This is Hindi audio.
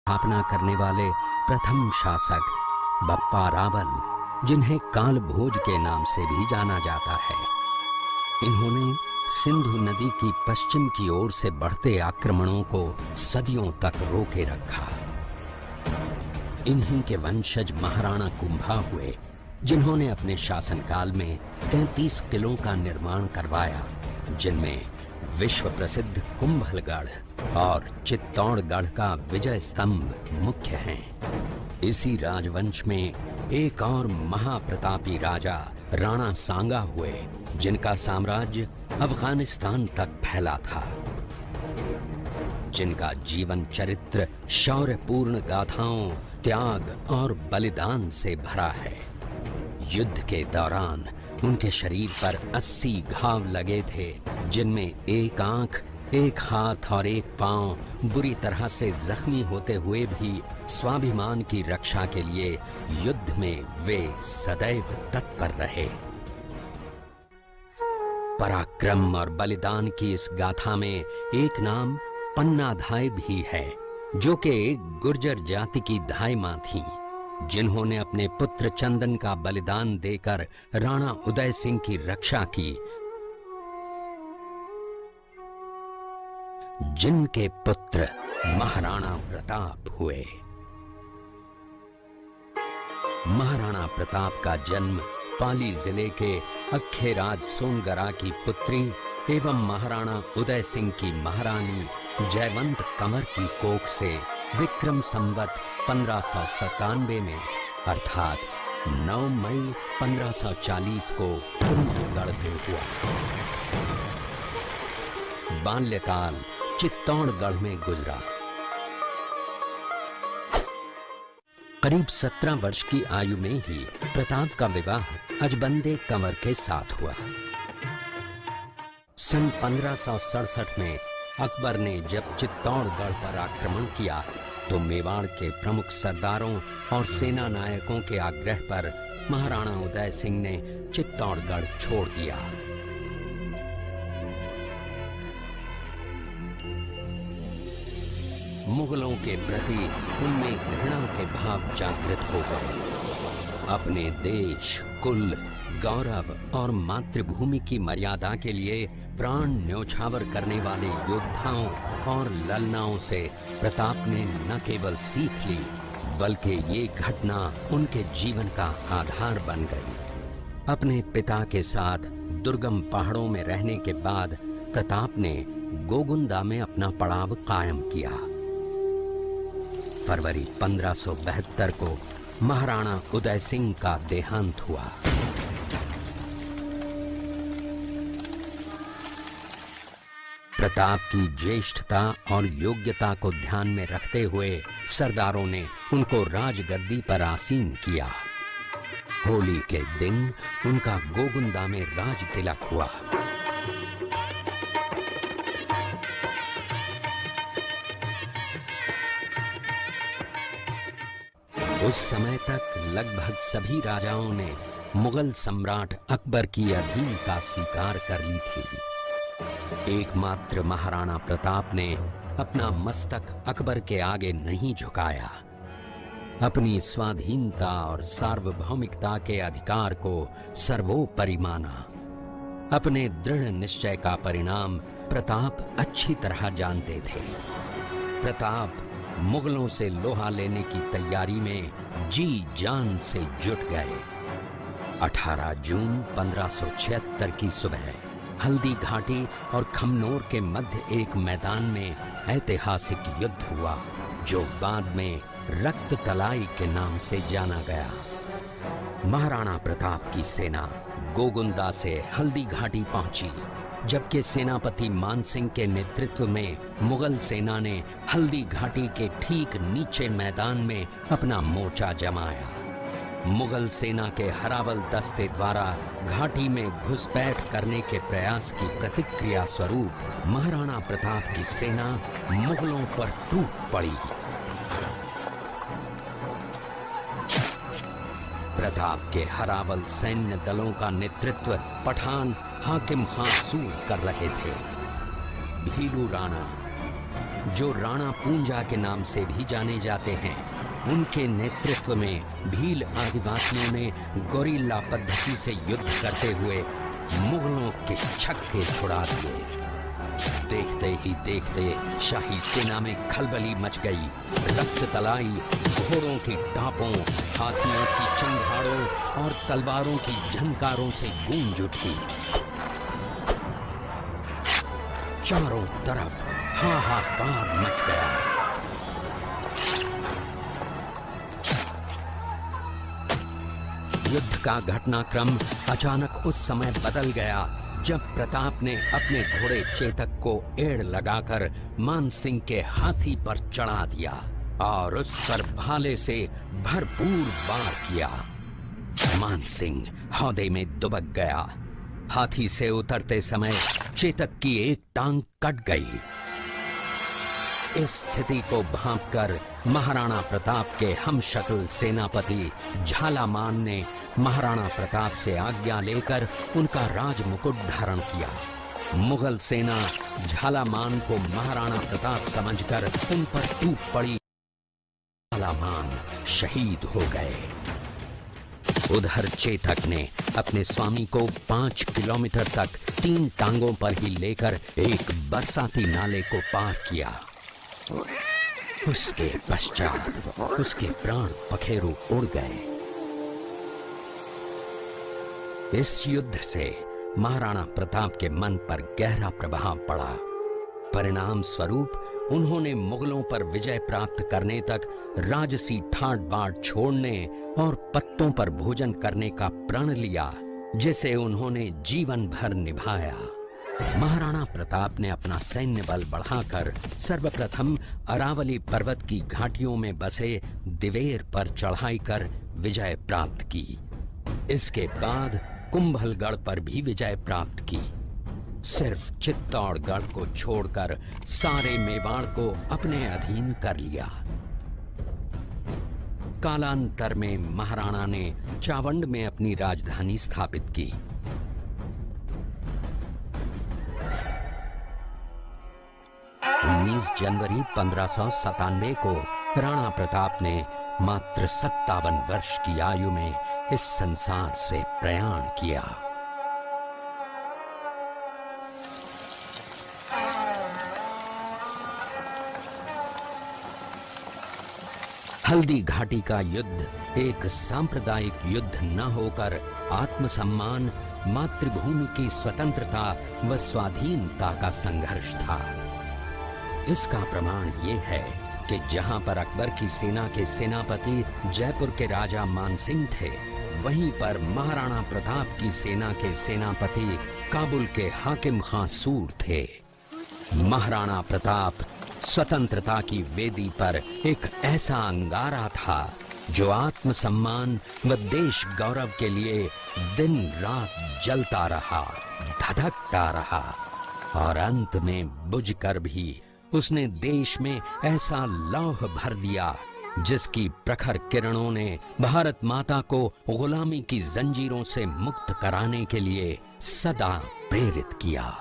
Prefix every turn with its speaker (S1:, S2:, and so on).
S1: स्थापना करने वाले प्रथम शासक बप्पा रावल, जिन्हें काल भोज के नाम से भी जाना जाता है। इन्होंने सिंधु नदी की पश्चिम की ओर से बढ़ते आक्रमणों को सदियों तक रोके रखा। इन्हीं के वंशज महाराणा कुंभा हुए, जिन्होंने अपने शासनकाल में 33 किलों का निर्माण करवाया, जिनमें विश्व प्रसिद्ध कुंभलगढ़ और चित्तौड़गढ़ का विजय स्तंभ मुख्य हैं। इसी राजवंश में एक और महाप्रतापी राजा राणा सांगा हुए, जिनका साम्राज्य अफगानिस्तान तक फैला था, जिनका जीवन चरित्र शौर्यपूर्ण गाथाओं, त्याग और बलिदान से भरा है। युद्ध के दौरान उनके शरीर पर 80 घाव लगे थे, जिनमें एक आंख, एक हाथ और एक पांव बुरी तरह से जख्मी होते हुए भी स्वाभिमान की रक्षा के लिए युद्ध में वे सदैव तत्पर रहे। पराक्रम और बलिदान की इस गाथा में एक नाम पन्नाधाय भी है, जो कि एक गुर्जर जाति की धाय मां थीं, जिन्होंने अपने पुत्र चंदन का बलिदान देकर राणा उदय सिंह की रक्षा की, जिनके पुत्र महाराणा प्रताप हुए। महाराणा प्रताप का जन्म पाली जिले के अखेराज सोनगरा की पुत्री एवं महाराणा उदय सिंह की महारानी जयवंत कंवर की कोख से विक्रम संवत 1597 में अर्थात 9 मई 1540 को कुंभलगढ़ में हुआ। बाल्यकाल चित्तौड़गढ़ में गुजरा। करीब 17 वर्ष की आयु में ही प्रताप का विवाह अजबंदे कंवर के साथ हुआ। सन 1567 में अकबर ने जब चित्तौड़गढ़ पर आक्रमण किया, तो मेवाड़ के प्रमुख सरदारों और सेना नायकों के आग्रह पर महाराणा उदय सिंह ने चित्तौड़गढ़ छोड़ दिया। मुगलों के प्रति उनमें घृणा के भाव जागृत हो गए। अपने देश, कुल, गौरव और मातृभूमि की मर्यादा के लिए प्राण न्योछावर करने वाले योद्धाओं और ललनाओं से प्रताप ने न केवल सीख ली, बल्कि ये घटना उनके जीवन का आधार बन गई। अपने पिता के साथ दुर्गम पहाड़ों में रहने के बाद प्रताप ने गोगुंदा में अपना पड़ाव कायम किया। फरवरी 1572 को महाराणा उदय सिंह का देहांत हुआ। प्रताप की ज्येष्ठता और योग्यता को ध्यान में रखते हुए सरदारों ने उनको राजगद्दी पर आसीन किया। होली के दिन उनका गोगुंदा में राज तिलक हुआ। उस समय तक लगभग सभी राजाओं ने मुगल सम्राट अकबर की अधीनता स्वीकार कर ली थी। एकमात्र महाराणा प्रताप ने अपना मस्तक अकबर के आगे नहीं झुकाया। अपनी स्वाधीनता और सार्वभौमिकता के अधिकार को सर्वोपरि माना। अपने दृढ़ निश्चय का परिणाम प्रताप अच्छी तरह जानते थे। प्रताप मुगलों से लोहा लेने की तैयारी में जी जान से जुट गए। 18 जून 1576 की सुबह हल्दी घाटी और खमनोर के मध्य एक मैदान में ऐतिहासिक युद्ध हुआ, जो बाद में रक्त तलाई के नाम से जाना गया। महाराणा प्रताप की सेना गोगुंदा से हल्दी घाटी पहुंची, जबकि सेनापति मानसिंह के नेतृत्व में मुगल सेना ने हल्दी घाटी के ठीक नीचे मैदान में अपना मोर्चा जमाया। मुगल सेना के हरावल दस्ते द्वारा घाटी में घुसपैठ करने के प्रयास की प्रतिक्रिया स्वरूप महाराणा प्रताप की सेना मुगलों पर टूट पड़ी। प्रताप के हरावल सैन्य दलों का नेतृत्व पठान हाकिम खां सूर कर रहे थे। भीलू राणा, जो राणा पूंजा के नाम से भी जाने जाते हैं, उनके नेतृत्व में भील आदिवासियों ने गोरिल्ला पद्धति से युद्ध करते हुए मुगलों के छक्के छुड़ा दिए। देखते ही देखते शाही सेना में खलबली मच गई। रक्त तलाई घोड़ों की टापों, हाथियों की चंगारों और तलवारों की झनकारों से गूंज उठी। चारों तरफ हाहाकार मच गया। युद्ध का घटनाक्रम अचानक उस समय बदल गया जब प्रताप ने अपने घोड़े चेतक को एड़ लगाकर मानसिंह के हाथी पर चढ़ा दिया और उस पर भाले से भरपूर वार किया। मानसिंह हौदे में दुबक गया। हाथी से उतरते समय चेतक की एक टांग कट गई। इस स्थिति को भांपकर महाराणा प्रताप के हमशक्ल सेनापति झालामान ने महाराणा प्रताप से आज्ञा लेकर उनका राज मुकुट धारण किया। मुगल सेना झालामान को महाराणा प्रताप समझकर उन पर टूट पड़ी। झालामान शहीद हो गए। उधर चेतक ने अपने स्वामी को 5 किलोमीटर तक 3 टांगों पर ही लेकर एक बरसाती नाले को पार किया। उसके पश्चात उसके प्राण पखेरु उड़ गए। इस युद्ध से महाराणा प्रताप के मन पर गहरा प्रभाव पड़ा। परिणाम स्वरूप उन्होंने मुगलों पर विजय प्राप्त करने तक राजसी ठाट बाट छोड़ने और पत्तों पर भोजन करने का प्रण लिया, जिसे उन्होंने जीवन भर निभाया। महाराणा प्रताप ने अपना सैन्य बल बढ़ाकर सर्वप्रथम अरावली पर्वत की घाटियों में बसे दिवेर पर चढ़ाई कर विजय प्राप्त की। इसके बाद कुंभलगढ़ पर भी विजय प्राप्त की। सिर्फ चित्तौड़गढ़ को छोड़कर सारे मेवाड़ को अपने अधीन कर लिया। कालांतर में महाराणा ने चावंड में अपनी राजधानी स्थापित की। 19 जनवरी 1597 को राणा प्रताप ने मात्र 57 वर्ष की आयु में इस संसार से प्रयाण किया। हल्दी घाटी का युद्ध एक सांप्रदायिक युद्ध न होकर आत्मसम्मान, मातृभूमि की स्वतंत्रता व स्वाधीनता का संघर्ष था। इसका प्रमाण ये है कि जहां पर अकबर की सेना के सेनापति जयपुर के राजा मानसिंह थे, वहीं पर महाराणा प्रताप की सेना के सेनापति काबुल के हाकिम खां सूर थे। महाराणा प्रताप स्वतंत्रता की वेदी पर एक ऐसा अंगारा था जो आत्मसम्मान व देश गौरव के लिए दिन रात जलता रहा, धधकता रहा और अंत में बुझकर भी उसने देश में ऐसा लौह भर दिया जिसकी प्रखर किरणों ने भारत माता को गुलामी की जंजीरों से मुक्त कराने के लिए सदा प्रेरित किया।